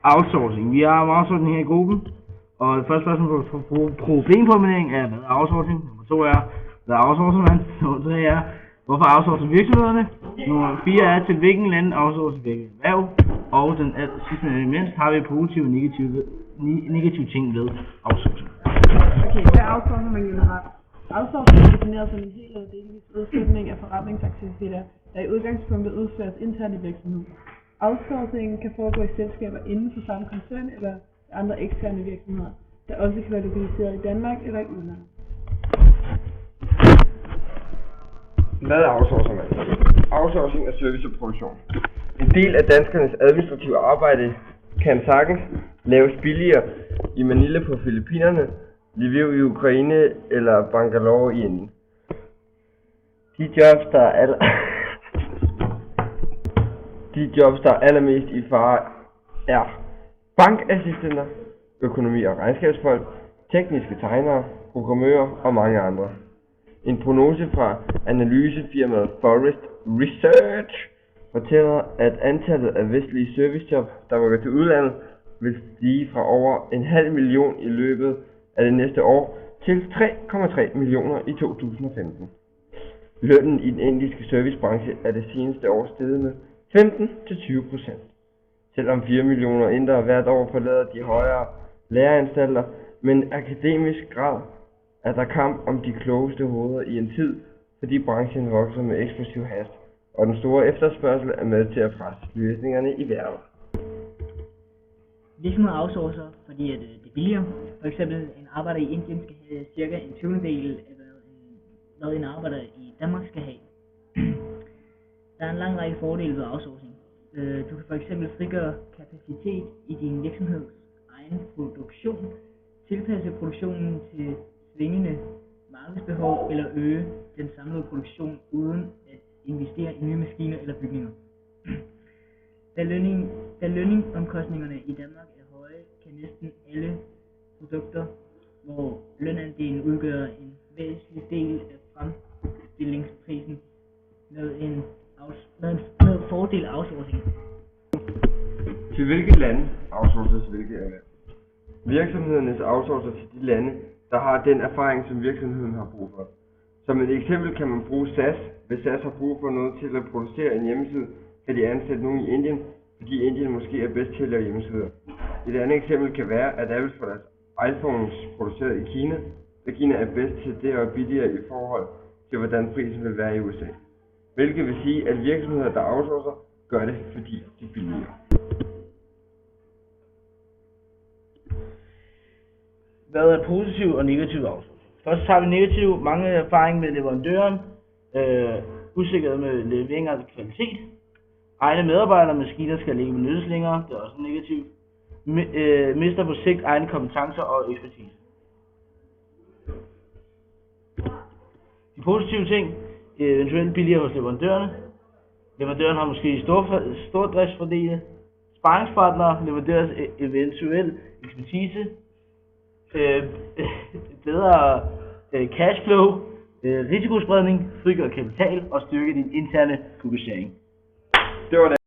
Outsourcing. Vi har outsourcing her i gruppen, og det første spørgsmål på problemformulering er, hvad er outsourcing? Nummer 2 er, hvad er outsourcing, man? Nummer 3 er, hvorfor outsourcer virksomhederne? Nummer 4 er, til hvilken land outsourcer hvilket erhverv? Og den sidste men ikke mindst, har vi positive og negative ting ved outsourcing. Okay, hvad outsourcer man generelt? Outsourcing er defineret som en hel eller delvis udflytning af forretningsaktiviteter, der i udgangspunktet udføres internt i virksomheden. Outsourcing kan foregå i selskaber inden for samme koncern eller andre eksterne virksomheder, der også kan være lokaliseret i Danmark eller i udlandet. Hvad outsourcer man? Outsourcing er service og produktion. En del af danskernes administrative arbejde kan sagtens laves billigere i Manila på Filippinerne, Lviv i Ukraine eller Bangalore i Indien. De jobs, der er allermest i fare, er bankassistenter, økonomi- og regnskabsfolk, tekniske tegnere, programmører og mange andre. En prognose fra analysefirmaet Forrest Research fortæller, at antallet af vestlige servicejob, der rykker til udlandet, vil stige fra over 500.000 i løbet af det næste år til 3,3 millioner i 2015. Lønnen i den indiske servicebranche er det seneste år steget med 15-20%. Selvom 4 millioner indere hvert år forlader de højere læreanstalter med en akademisk grad, er der kamp om de klogeste hoveder i en tid, fordi branchen vokser med eksplosiv hast, og den store efterspørgsel er med til at presse løsningerne i verden. Virksomheder outsourcer, fordi det er billigere. For eksempel en arbejder i Indien skal have cirka en 20. af hvad en arbejder i Danmark skal have. Der er en lang række fordele ved outsourcing. Du kan for eksempel frigøre kapacitet i din virksomheds egen produktion, tilpasse produktionen til svingende markedsbehov eller øge den samlede produktion uden at investere i nye maskiner eller bygninger. Da lønningsomkostningerne i Danmark er høje, kan næsten alle produkter, hvor lønandelen udgør en væsentlig del af fremstillingsprisen, med fordel outsourcing. Til hvilke lande outsources hvilke erhverv? Virksomhedernes outsourcer til de lande, der har den erfaring, som virksomheden har brug for. Som et eksempel kan man bruge SAS. Hvis SAS har brug for noget til at producere en hjemmeside, kan de ansætte nogen i Indien, fordi Indien måske er bedst til at lave hjemmesider. Et andet eksempel kan være, at Apple får deres iPhones produceret i Kina, da Kina er bedst til det og billigere i forhold til, hvordan prisen vil være i USA. Hvilket vil sige, at virksomheder, der outsourcer, gør det, fordi de er billigere. Hvad er positiv og negativ outsourcing? Først har vi negativ, mange erfaring med leverandøren, usikkerhed med leveringer af kvalitet, egne medarbejdere med maskiner skal ikke benyttes længere, det er også negativt, mister på sigt egne kompetencer og ekspertise. De positive ting, eventuelt billigere hos leverandørerne. Leverandøren har måske stordriftsfordele, sparringspartnere, leverandørens eventuel ekspertise, bedre cashflow, risikospredning, frigør kapital og styrke din interne fokusering. Det var det.